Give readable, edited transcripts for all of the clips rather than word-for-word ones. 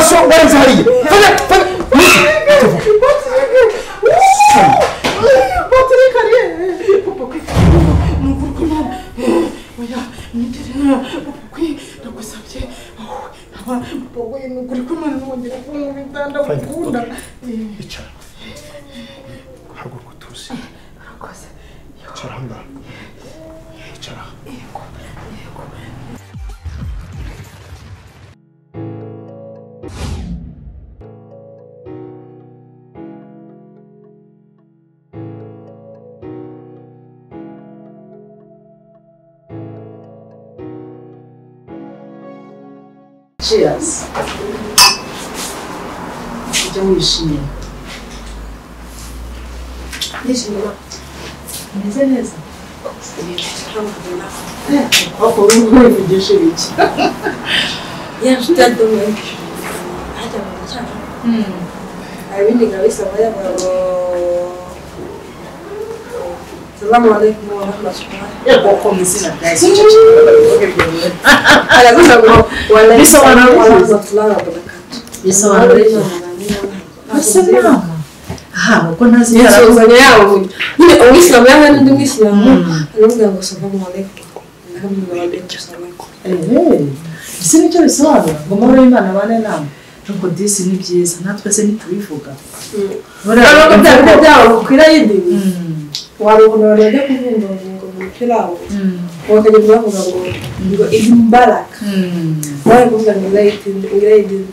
so warenze hariya Cheers. Ujya wishimye. Nishimye. Meze neza. Ako uri kugisha iki? Yashitadumwe. Hata mchana. Abindi kabisa moja kwa Assalamu alaikum wa rahmatullahi. Ya kwa komisi na guys. Alakuza kwa wala bisa wa rahmatullahi wa barakatuh. Bisa wa Assalamu. Uko nazi ya kuzanya yao. Ni Uislamu ya hadi Uislamu. Anavuga ngo assalamu alaikum. Alhamdulillah salamu. Bisini cyo bisobanura ngo muri Imana bane namwe. Nuko disi ni byiza natwe se nitubivuga. Bara byawo kwira yindi. Warubona barajya kuvunda ngo mukirawo. Wakajya bavuga ngo imbaraka. Bari kuvuga ngo ngirayidi.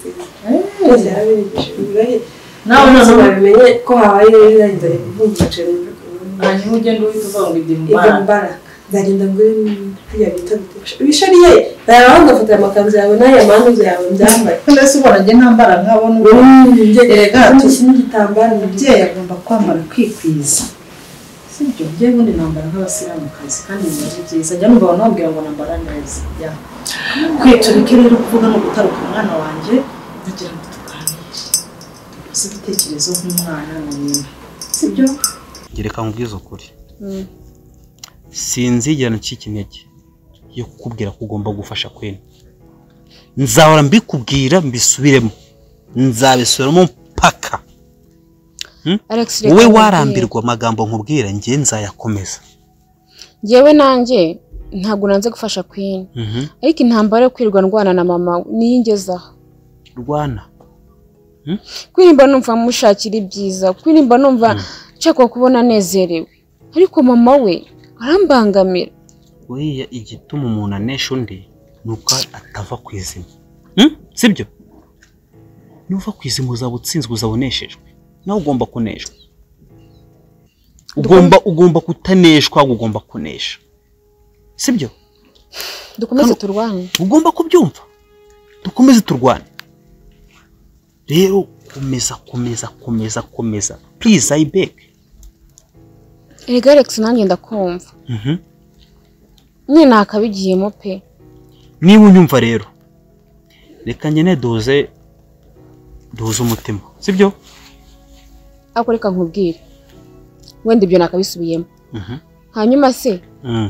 Nawe babimenye ko habaye neza kuvunda cero. Hanyuma ugenda uvuga ngo imbaraka. Ndagenda ngo yabita bishariye barabanga fata amakanzu yawe n'aya manzu yawe byambaye ndetse ubonanye ntambara nkabona erega n'igitambaro mubyeyi agomba kwambara kwikwiza sibyo bye bundi nambara nk'abasiramukazi kandi ni byiza njya numva banambwira ngo nambara neza ya kwiturike rero kuvuga no gutaruka umwana wanje ndagira ngo tuganire tuzi ibitekerezo nk'umwana n'ibintu sibyo gereka nkubwiza ukuri sinzigera ncika intege yo kukubwira ko ugomba gufasha Queen. Nzahora mbikubwira mbisubiremo. Nzabisubiramo mpaka. Wowe warambirwa amagambo nkubwira ngiye nzayakomeza. Ngewe nanjye ntago nanze gufasha Queen. Ariko intambara yo kwirwa ndwana na mama niyingeza. Rwana. Queen mba numva mushakira ibyiza. Queen mba numva nshaka kubona nezerewe. Ariko mama we arambangamira. Weya igituma umuntu anesha undi nuko atava kwizima. Sibyo? Nuva kwizima uzabutsinzwe uzaboneshejwe. Nawe ugomba kuneshwa. Ugomba kutaneshwa, ugomba kunesha. Sibyo? Dukomeze turwane. Ugomba kubyumva. Dukomeze turwane. Rero komeza. Please I beg. Erega Alex nanjye ndakumva. Nye nakabigiyemo pe. Niba unyumva rero. Reka nyene doze umutima. Sibyo? Akoreka nkubwire. Wende ibyo nakabisubiyemo. Hanyuma se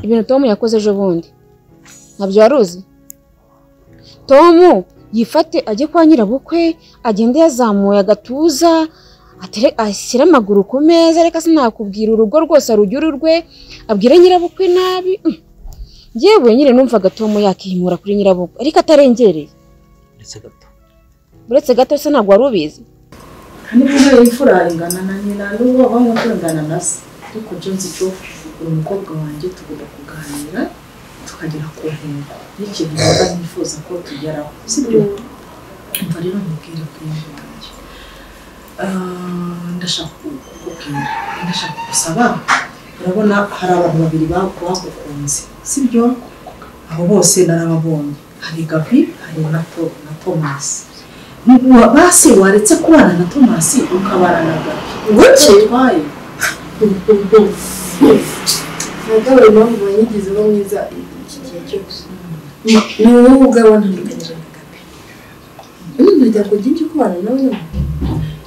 ibintu Tom yakoze ejo bundi. Ntabyo waruzi? Tom yifate ajye kwa nyirabukwe, agende yazamuye agatuza, ashyira amaguru ku meza, reka sinakubwira urugo rwose arujyururwe, abwire nyirabukwe nabi. Yewe nyine numvaga Tom yakihimura kuri nyirabukwe, ariko atarengereye. Uretse gato se ntabwo warubizi. Kandi bwo yifuraye ngana na nyina n'uwo bamukundana na se. Ariko Jones cyo umukobwa wanjye tugomba kuganira tukagera ku ntego. N'ikintu nifuza ko tugeraho. Sibyo? Umva rero mubwira ko yanjye. Ndashaka gusaba. Urabona hari abantu babiri bagukunze. Sibyo? Aho bose narababonye. Hari Gabi, hari na Thomas. Basi waretse kubana na Thomas ukabana na Gabi. Ngoki twaye. Nagawe mpamvu wanyigize bo mwiza iki gihe cyose. Ni wowe ubwawe ntandukanyije na Gabi. Ndajya kugira kubana nawe.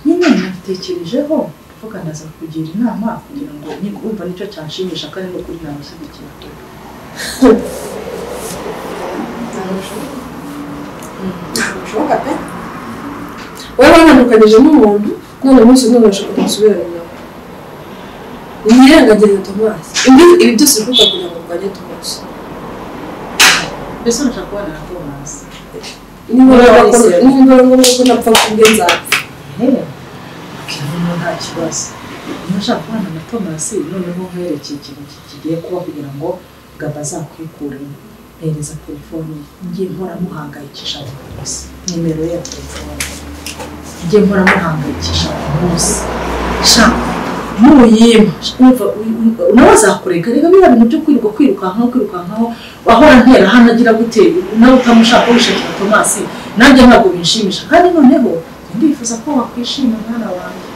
Nyine natekerejeho vuga ndaza kugira inama kugira ngo nikumva nicyo cyanshimisha kandi no kuri nabashyigikira. Shoka pe. wowe wanandukanije n'umuntu none umunsi none urashaka gusubirana nawe ntiyirengagize Thomas ibi byose bivuga kugira ngo urwanye Thomas mbese urashaka kubana na Thomas niba ngombwa ko napfa kubwe nzapfa kirimo nta kibazo urashaka kubana na Thomas noneho herekeye ikintu kigiye kuba kugira ngo Gaba azakwikuremo hereza telefone ngiye mpora muhangayikisha bose nimero ya telefone ngiye mpora muhangayikisha bose sha muyima umva nawe azakureka reka biba bintu byo kwirukankaho ahora ntera hano agira gute nawe utamushaka wishakira Thomas nanjye ntabwo binshimisha kandi noneho ndifuza ko wakwishima mwana wanjye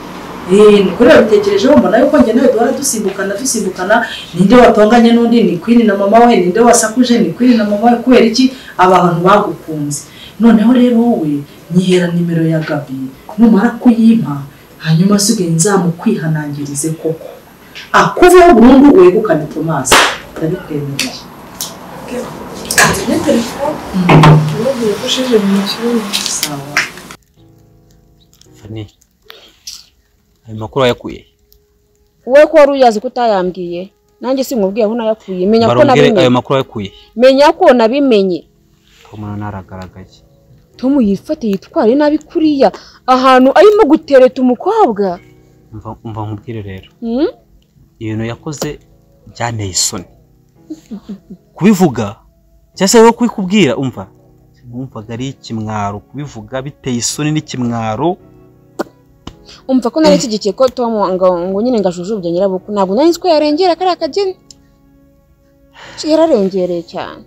nikorera bitekerejeho mbona yuko njye nawe duhora dusimbukana ninde watonganye n'undi ni Queen na mama we ninde wasakuje ni Queen na mama we kubera iki abantu bagukunze noneho rero wowe nyihera nimero ya Gabi numara kuyimpa hanyuma suge nzamukwihanangirize koko akuveho burundu wegukane Thomas ndabikwemereye kandi telefone nubwo yafashije mu cyumba sawa Fani ayo makuru yakuye wowe ko wari uyazi ko utayambwiye nanjye sinkubwiye aho nayakuye menya ko nabimenye ayo makuru yakuye menya ko nabimenye umuntu naragaragaye Tom yifatiye yitware nabi kuriya ahantu arimo gutereta umukobwa umva nkubwire rero ibintu yakoze byanteye isoni kubivuga cyase wo kwikubwira umvaga ari ikimwaro kubivuga biteye isoni n'ikimwaro umva ko nari kigikiye ko Tom ngo nyine ngashujubye nyirabuku ntabwo nari nzi ko yarengera kari akageni yararengereye cyane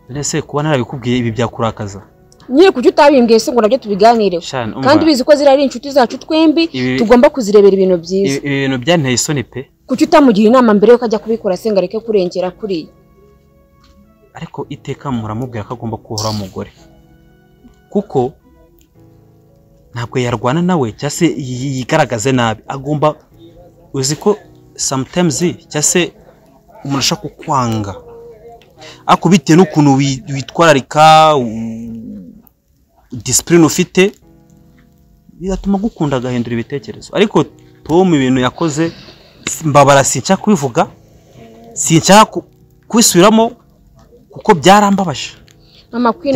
Ese kuba narabikubwiye ibi byakurakaza nyine kuki utabimbwiye se ngo nabyo tubiganireho kandi bizi ko zirari inshuti zacu twembi tugomba kuzirebera ibintu byiza ibintu byanteye isoni pe kuki utamugira inama mbere yuko ajya kubikora se ngo areke kurengera kuri ariko iteka muramubwira ko agomba kuhora umugore kuko ntabwo yarwana nawe cyase yigaragaze nabi agomba uzi ko sometimes cyase umuntu ashaka kukwanga akubite n'ukuntu witwararika discipline ufite bigatuma gukunda agahindura ibitekerezo ariko Tom ibintu yakoze mbabara sincha kubivuga sincha kwisubiramo kuko byarambabaje mama Queen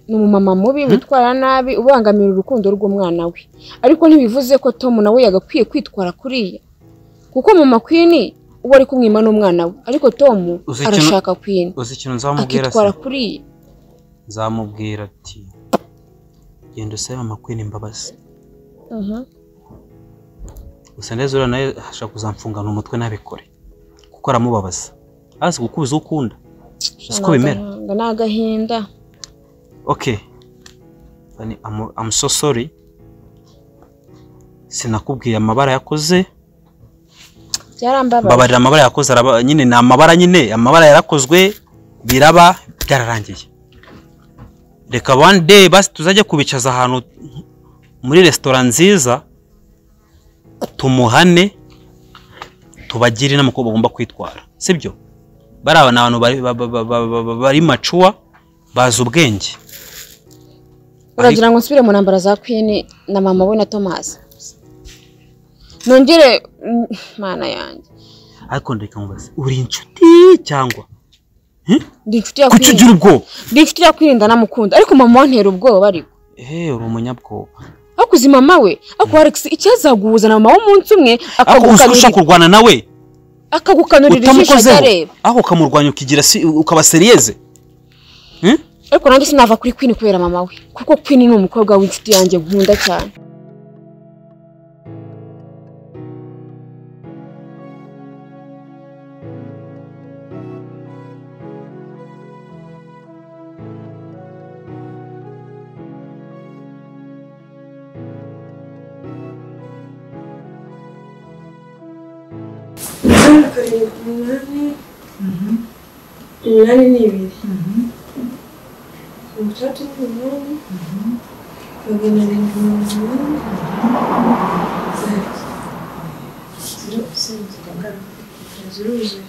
ni umumama mubi witwara nabi ubangamira urukundo rw'umwana we ariko ntibivuze ko Tom nawe yagakwiye kwitwara kuriya kuko mama Queen uwo ari kumwima n'umwana we ariko Tom arashaka Queen uzi ikintu nzamubwira se kuriya nzamubwira ati genda usaba mama Queen imbabazi gusa neza ura naye ashaka kuzamfungana umutwe nabikore kuko aramubabaza azi gukubiza ukunda siko bimera nagahinda okay I'm so sorry sinakubwiye amabara yakoze byarambabaje amabara yakoze nyine na amabara yarakozwe biraba byararangiye reka one day basi tuzajye kubicaza ahantu muri restaurant nziza tumuhane tubagire n'amakobwa bagomba kwitwara sibyo baraba n'abantu bari macuwa baza ubwenge uragira ngo nsubire mu ntambara za Queen na mama we na Thomas nongere mana yanjye ariko ndeka mubaze uri inshuti cyangwa ndi inshuti ya Queen kukigira ubwo ndi inshuti ya Queen ndanamukunda ariko mama wantera ubwoba ariko uri umunyabwoba akuzi mama we ako Alex icyazaguhuza na mama w'umunsi umwe akagukanurira kurwana nawe akagukanurira ijisho areba aho kamurwanya ukigira ukaba serieze ariko nanjye sinava kuri Queen kubera mama we kuko Queen ni umukobwa w'inshuti yanjye nkunda cyane Umunani ni ibiri umutatu n'umunani magana arindwi mirongo inani ziruzuye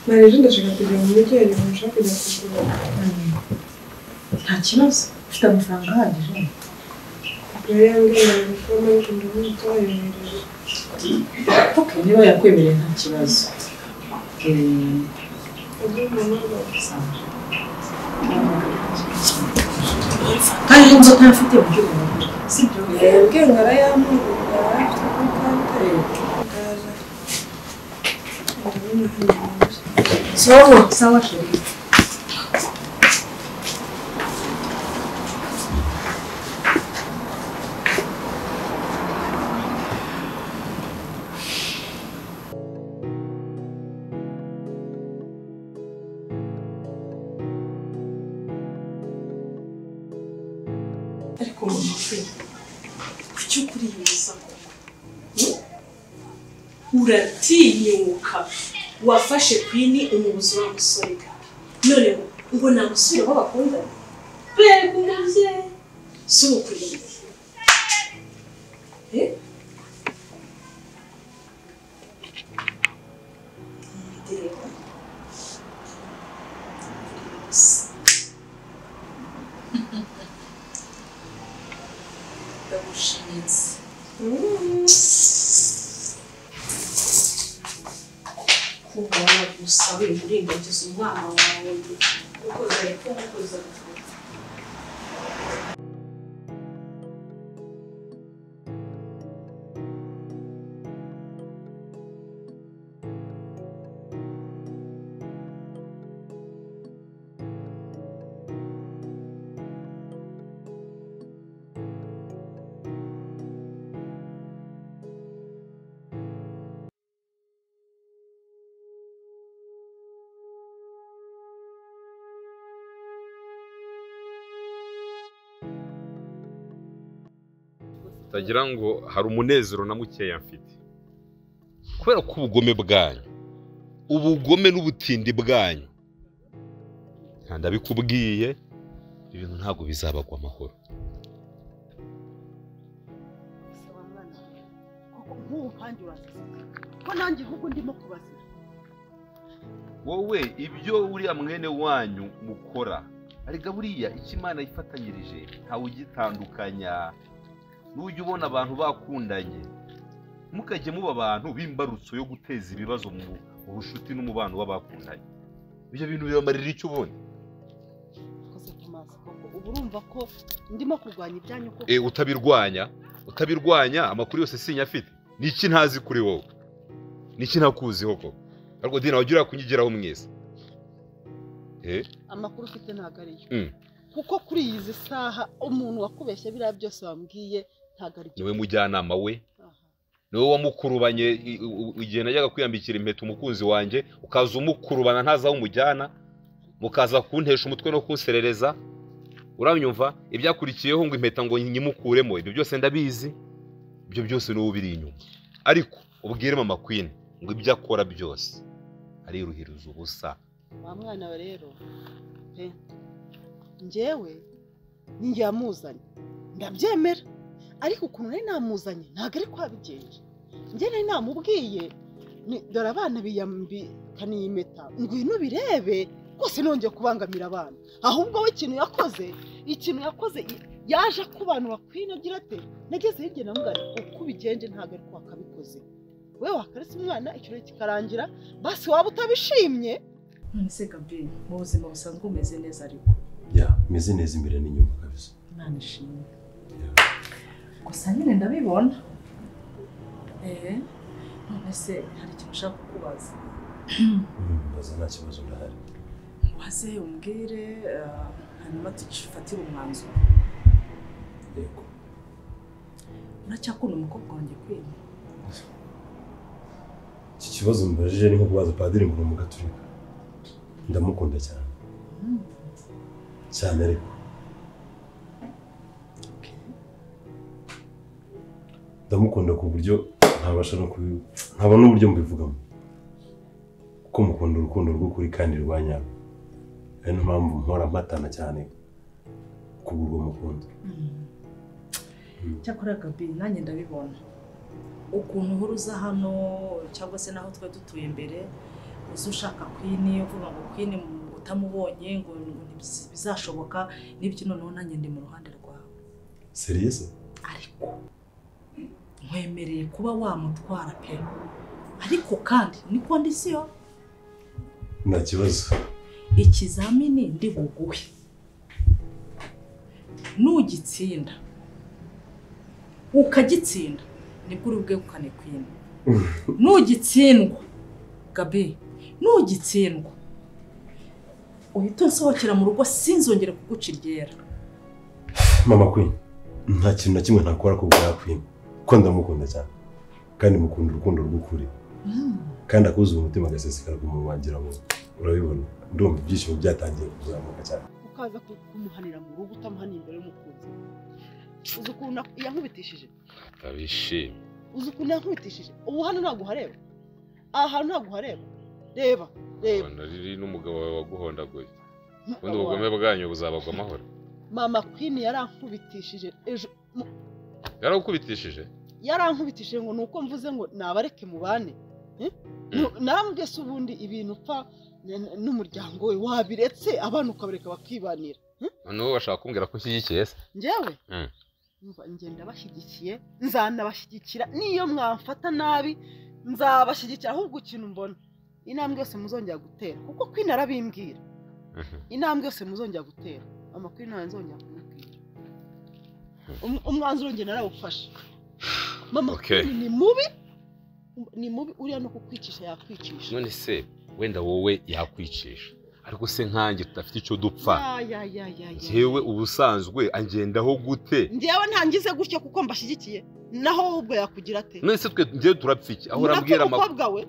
Nareje ndashaka kujya mu mujyi ariko nshaka kujya kugura. Nta kibazo. Ufite amafaranga ahagije. Rero yambwiye ko n'uko ndamutwayereje. Okay, niba yakwemereye nta kibazo. Kandi inzo utafite mu gihugu. Sibyo? Yambwiye ngo arayamugura afite kontakte. Sawa sheri. Ariko kuki ukuri yisa uratinyuka wafashe kwini umubuzi wa musore none ngo namusubira aho bakunda bego umuvye si ukuri kubona gusa wirengagiza umwana wawe kuko zahita umukoza tagira ngo hari umunezero na mukeya mfite kubera ko ubugome n'ubutindi bwanyu kandi abikubwiye ibintu ntabwo bizabagwa amahoro. Wowe ibyo uriya mwene wanyu mukora ariko buriya Imana ifatanyirije ntawe ugitandukanya. Nujya ubona abantu bakundanye mukajye muba abantu b'imbarutso yo guteza ibibazo mu bushuti n'umubano w'abakundanye. Ibyo bintu bibamarira icyo ubona? Ubu urumva ko ndimo kurwanya ibyanyu ko utabirwanya amakuru yose sinyafite. Niki ntazi kuri wowe? Niki ntakuziho ko? Ariko dina wagira kunyigiraho mwese. Amakuru ufite ntago ariyo. Kuko kuri izi saha umuntu wakubeshye biriya byose wambwiye ntago ari niwe mujyanama we. Niwe wamukurubanye igihe najyaga kwiyambikira impeta umukunzi wanjye ukaza umukurubana ntaza umujyana mukaza kuntesha umutwe no kunserereza. Uranyumva ibyakurikiyeho ngo impeta ngo nyimukuremo ibyo byose ndabizi. Ibyo byose no ubiri inyuma. Ariko ubwire mama Queen ngo ibyo akora byose ari ruhiruza ubusa. Wa mwana we rero njyewe ninjye yamuzanye ndabyemera ariko ukuntu nari namuzanye ntago ari kwabigenje. Njye nari namubwiye dore abana biyambikaniye impeta ngwino birebe rwose nongeye kubangamira abana. Ahubwo we ikintu yakoze yaje akubanura Queen agira ate nageze hirya namugana uko ubigenje ntago ari kwakabikoze. We wakaretse umwana ikiro kikarangira basi waba utabishimye. None se Gabriel mu buzima busanzwe umeze neza ariko? Meze neza imbere n'inyuma kabisa. Imana ishimwe. Gusa nyine ndabibona. None se hari ikintu ushaka kukubaza? Baza nta kibazo ndahari. Waze umbwire hanyuma tugifatire umwanzuro. Yego. Uracyakunda umukobwa wanjye Queen? Iki kibazo mbajije ni nko kubaza padiri ngo mu Gatolika. Ndamukunda cyane. Cyane ariko. Ndamukunda ku buryo ntabasha no nkaba n'uburyo mbivugamo. Kuko mukunda urukundo rw'ukuri kandi rwanyabo. Niyo mpamvu mpora mpatana cyane kubwo mukunda. Cyakora Gabi nanjye ndabibona. ukuntu uhuruza hano cyangwa se naho twe dutuye imbere uzi ushaka Queen uvuga ngo Queen utamubonye ngo bizashoboka n'ibyo noneho nanjye ndi mu ruhande rwawe. Serious? Ariko nkwemereye kuba wamutwara pe, ariko kandi ni kondisiyo. Nta kibazo. Ikizamini ndi buguhe nugitsinda ukagitsinda nibwo uri bwegukane Queen. Nugitsindwa Gabe, nugitsindwa uhita unsohokera mu rugo sinzongere kuguca iryera. Mama Queen, nta kintu na kimwe ntakora ku bwa Queen ko ndamukunda cyane kandi mukunda urukundo rw'ukuri kandi akuzuye umutima agasesekara ku muntu wangira ngo urabibona ndumva ibyishimo byatangiye kuzamuka cyane. Ukaza kumuhanira mu rugo utamuhaniye imbere y'umukunzi. Uzi ukuntu yankubitishije? Abishimye. Uzi ukuntu yankubitishije? Ubu hano ntabwo hareba. Aha ntabwo hareba. Reba, reba. Nari n'umugabo wawe waguhondaguye. Ubundi ubugome bwanyu buzabagwa amahoro. Mama Queen yarankubitishije ejo. Yarakubitishije? Yarankubitishije ngo nuko mvuze ngo nabareke mubane. Nambwe se ubundi ibintu upfa n'umuryango we wabiretse abantu ukabereka bakibanira. Noneho bashaka kumbwira ko ushyigikiye se? Njyewe ngenda bashyigikiye, nzanabashyigikira niyo mwamfata nabi nzabashyigikira ahubwo ikintu mbona intambwe yose muzongera gutera kuko Queen arabimbwira. Intambwe yose muzongera gutera Mama Queen nzongera kumubwira. Umwanzuro nge narawufashe. Mama Queen ni mubi uriya no kukwicisha yakwicisha. None se wenda wowe yakwicisha ariko se nkanjye tudafite icyo dupfa. Yewe ubusanzwe angendaho gute? Njyewe ntangize gutyo kuko mbashyigikiye naho ubwo yakugira ate? None se twe ngiye turapfa iki? Aho arambwira amakuru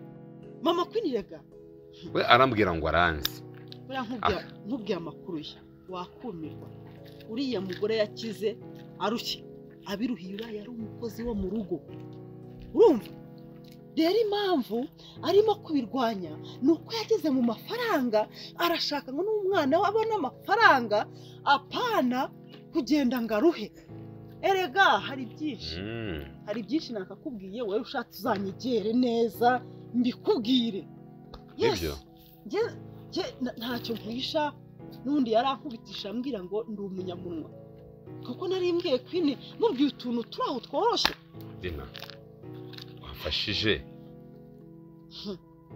Mama Queen rega we arambwira ngo aranzi. Nkubwiye amakuru ye wakumirwa. Uriya mugore yakize arushye abiruhiye uriya yari umukozi wo mu rugo. Urumva rero impamvu arimo kubirwanya nuko yageze mu mafaranga arashaka ngo n'umwana we abone amafaranga apana kugenda ngaruhe. Erega hari byinshi nakakubwiye wowe ushatse uzanyegere neza mbikubwire. Nibyo ntacyo nkwisha n'undi yarankubitisha ambwira ngo ndi umunyamunwa kuko nari mbwiye Queen mubwiye utuntu turaho tworoshye. Dina wafashije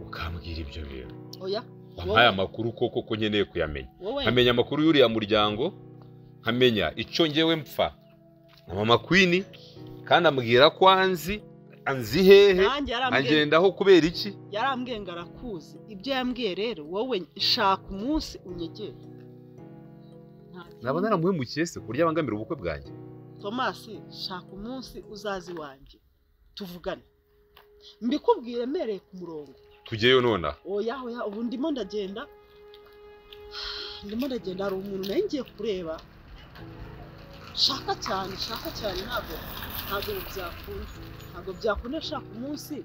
ukambwira ibyo bintu. Oya wampaye amakuru koko nkeneye kuyamenya. Nkamenya amakuru y'uriya muryango, nkamenya icyo ngewe mpfa na Mama Queen kandi ambwira ko anzi hehe angendaho kubera iki? Yarambwiye ngo arakuzi. Ibyo yambwiye rero wowe shaka umunsi unyegere. Naba naramuhemukiye se kurya bangamira ubukwe bwanjye? Thomas shaka umunsi uzazi wanjye tuvugane mbikubwire mereye ku murongo. Tugeyo nona? Oya ubu ndimo ndagenda hari umuntu nawe ngiye kureba. Shaka cyane ntabwo byakunda shaka umunsi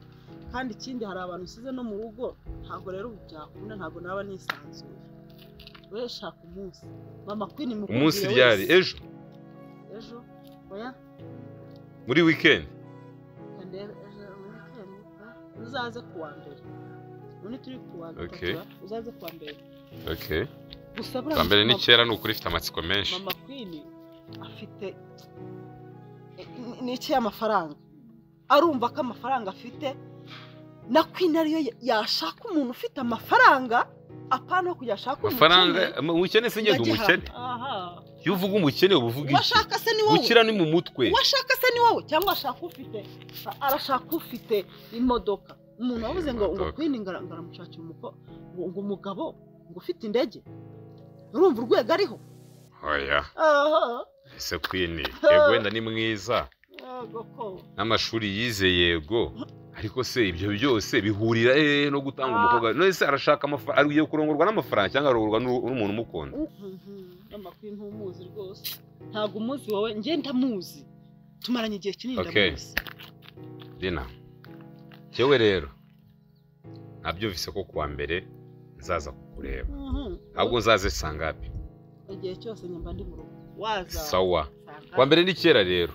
kandi ikindi hari abantu usize no mu rugo ntabwo rero byakunda ntabwo naba nisanzuye. We shaka umunsi Mama Queen mukubwire umunsi ryari? Ejo oya muri weekend uzaze kuwa mbere. None turi kuwa mbere. Uzaze kuwa mbere. Okay. Kuwa mbere ni kera n'ukuri ifite amatsiko menshi. Mama Queen afite n'iki amafaranga. Arumva ko amafaranga afite na Queen ariyo yashaka umuntu ufite amafaranga apana kuyashaka amafaranga. Umukene se ngende umukene. Iyo uvuga umukene ubuvuga iki? Washaka se ni wowe. Ukira ni mu mutwe. Washaka se ni wowe cyangwa ashaka ufite arashaka ufite imodoka. Umuntu wavuze ngo Queen ngaramushakira ngo umugabo ngo ufite indege. Urumva urwego ariho? Oya. Ese Queen yego wenda ni mwiza. N'amashuri yize yego. Ariko se ibyo byose bihurira no gutanga umukobwa. None se arashaka amafaranga ariye kurongorwa n'amafaranga cyangwa arongorwa n'umuntu umukunda? Mama Queen ntumuzi rwose. Ntabwo umuzi wowe nge ndamuzi. Tumaranye igihe kinini ndamuzi. Dina. Cyewe rero nabyumvise ko kuwa mbere nzaza kukureba. Ahubwo nzaze sangapi? Igihe cyose nyamba ndi mu rugo. Waza. Sawa. Kuwa mbere ni kera rero.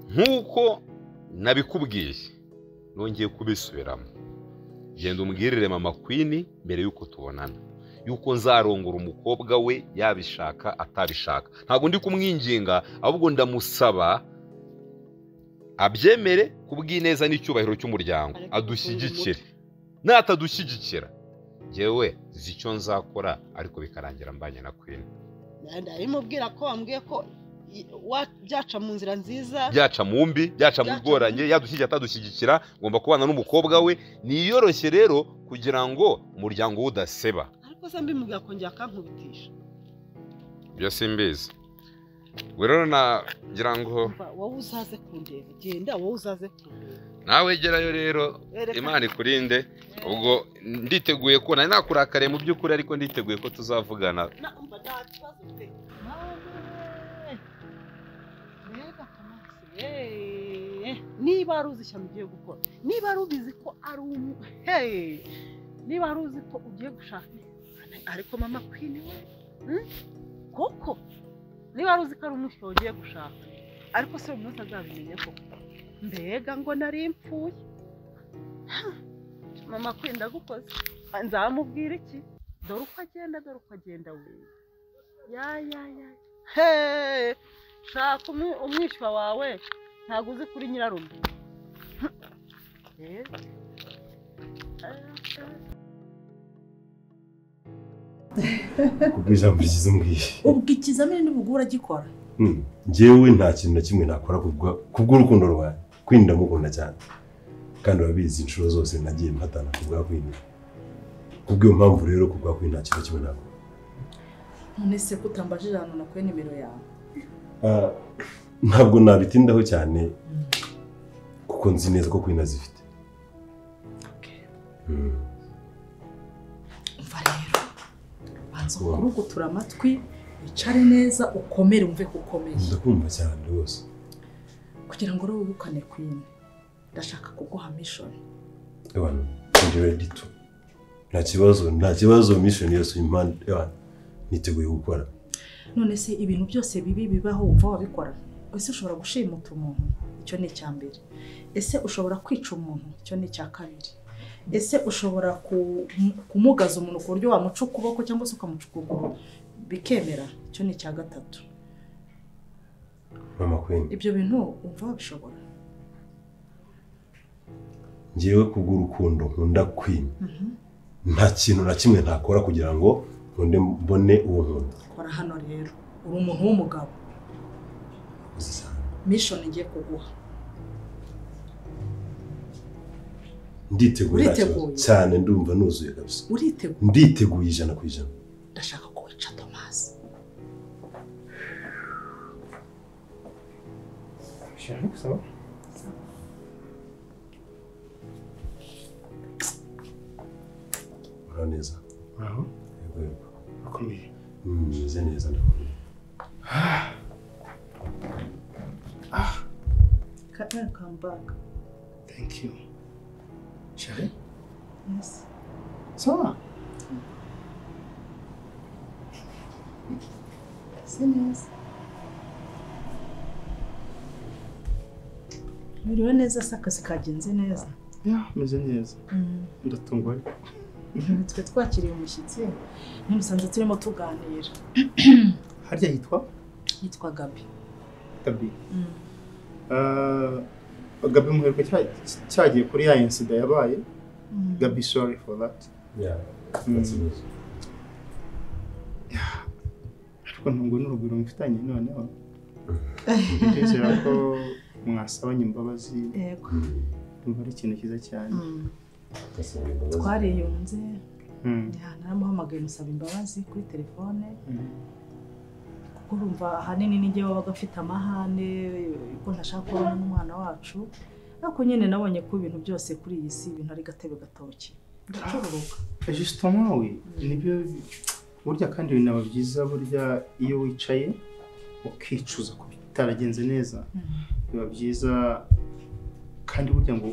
Nkuko nabikubwiye nongeye kubisubiramo genda umbwirire mama Queen mbere yuko tubonana yuko nzarongora umukobwa we yabishaka atabishaka ntabwo ndi kumwinginga ahubwo ndamusaba abyemere kubw'ineza n'icyubahiro cy'umuryango adushyigikire natadushyigikira jewe zicyo nzakora ariko bikarangira mbanye na Queen ndabimubwira ko wambwiye ko byaca mu nzira nziza byaca mu mbi byaca mu bigoranye yadushyigikira atadushyigikira ngomba kubana n'umukobwa we niyoroshye rero kugira ngo umuryango udaseba ariko se mbimubwira ko njya kankubitisha byo simbizi rero nagira ngo wowe uzaze kundeba genda wowe uzaze kundeba nawe gerayo rero Imana ikurinde ubwo nditeguye ko nari nakurakariye mu by'ukuri ariko nditeguye ko tuzavugana niba ari uzi ishyamba ugiye gukora niba ari ubizi ko ari niba ari uzi ko ugiye gushaka ariko mama Queen we koko niba ari uzi ko ari umushyo ugiye gushaka ariko se uyu munsi azabimenya ko mbega ngo nari mpfuye mama Queen ndagukoze nzamubwira iki dore uko agenda we ya shaka umwishywa wawe ntabwo uzi kuri nyirarume kubw'ijambo ryiza umbwiye ubwo ikizamini n'ubugura gikora njyewe nta kintu na kimwe nakora kubw'urukundo rwawe Queen ndamukunda cyane kandi urabizi inshuro zose nagiye mpatana kubwa Queen kubw'iyo mpamvu rero kubwa Queen nta kintu kimwe nakora none se kutambajije hano nakwe nimero yawe ntabwo nabitindaho cyane kuko nzi neza ko Queen azifite umva rero banza kurugutura amatwi wicare neza ukomere umve ko ukomeye ndakumva cyane rwose kugira ngo rero wibukane Queen ndashaka kuguha mission ebana ndi ready to nta kibazo mission yose impande ebana niteguye gukora none se ibintu byose bibi bibaho umva wabikora ese ushobora gushimuta umuntu icyo ni icya mbere ese ushobora kwica umuntu icyo ni icya kabiri ese ushobora kumugaza umuntu ku buryo wamuca ukuboko cyangwa se ukamuca ukuguru bikemera icyo ni icya gatatu mama Queen ibyo bintu umva wabishobora njyewe kubw'urukundo nkunda Queen nta kintu na kimwe ntakora kugira ngo mbone uwo muntu kora hano rero uri umuntu w'umugabo mission ngiye kuguha nditeguye cyane ndumva nuzuye kabisa nditeguye 100%. ndashaka ko wica Thomas Shaka sawa uraneza aho yego akomeye meze neza ndakomeye come back. Thank you. Chérie? Yes. Ça va? C'est neza. Biriwe neza se akazi kagenze neza? Ya, meze neza. Ndatunguwe. Twe twakiriye umushyitsi ntimusanze turimo tuganira. Harya yitwa Gabi. Gabi. Gabi muheruka cyagiye kuri ya incident yabaye. Gabi, sorry for that. Yeah. That's it. Ariko ntungu n'urugwiro mfitanye noneho. Ndizera ko mwasabanye imbabazi. Yego. Ndumva ari ikintu cyiza cyane. Twariyunze. Naramuhamagaye musaba imbabazi kuri telefone. Urumva ahanini ninjye wabaga afite amahane ko ntashaka kubona n'umwana wacu ariko nyine nabonye ko ibintu byose kuri iyi si ibintu ari gatebe gatoki ndacururuka justement oui nibyo burya kandi binaba byiza burya iyo wicaye ukicuza ko bitaragenze neza biba byiza kandi burya ngo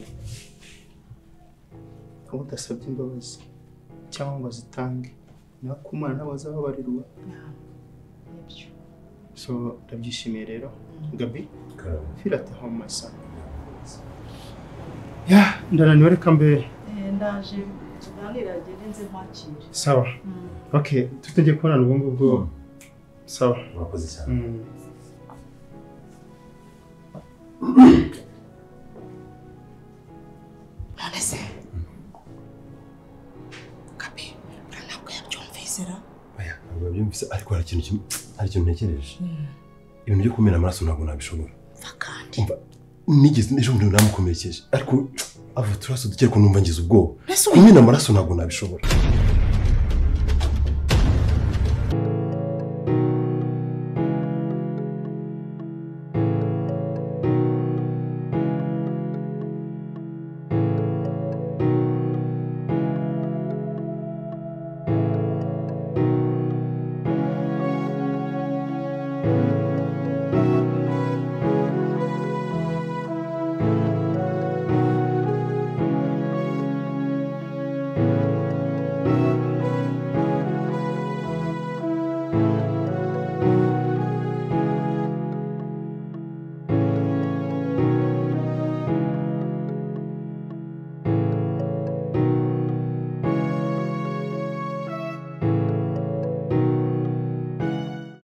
udasabye imbabazi cyangwa ngo zitange nakumana n'abazababarirwa nibyo. So ndabyishimiye rero Gabi feel at home my son. Yeah. ndananiwe reka mbe ndaje tuganira agende nze mpakire. sawa okay tutegeye kubona ubwo ngubwo sawa Murakoze cyane. None se kapi ntabwo yabyumvise ra? Oya ntabwo byumvise ariko hari ikintu ntekereje. Ibintu byo kumena amaraso ntabwo nabishobora. Kandi nigeze ejo bundi namukomerekeje ariko ava turaso dukeye ko numva ngize ubwoba. Kumena amaraso ntabwo nabishobora.